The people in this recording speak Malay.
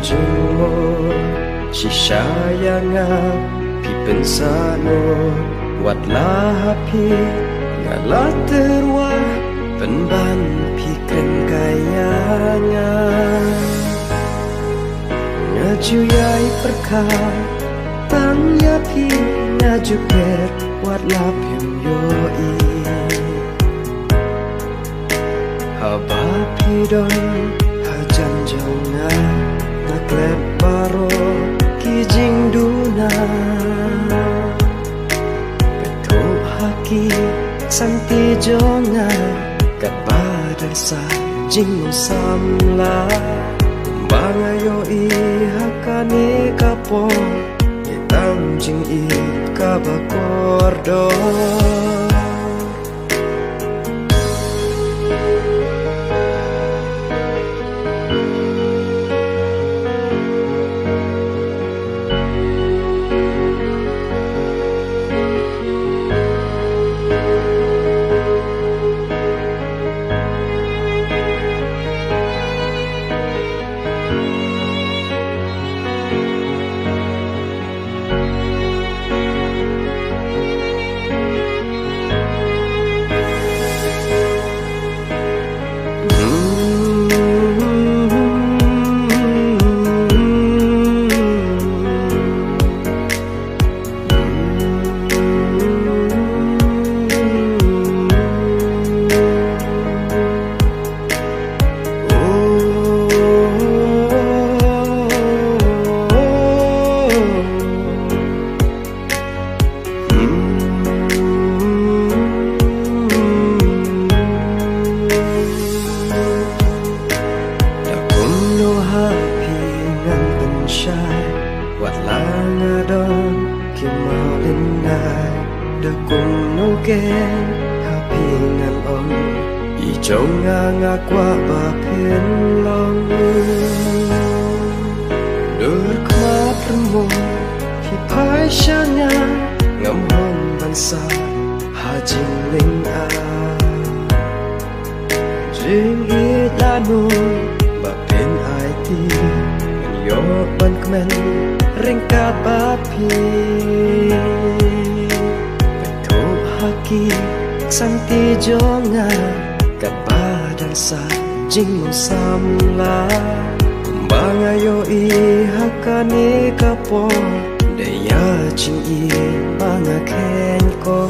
jengmo si sayangap pipen sano watlah pi ngalah terwah penban piken kayangan ngajuyai perkah tang ya pi ngajuper watlah pim yoi haba pidon hajan jonga ngaklep baro kijing duna betul haki santi jonga kepada sa jing samla bangayo i hakani kapo hitam jing i kabakordo santi jonga kepada sa jing samla bangayo i hakani kapo daya jing i bangaken ko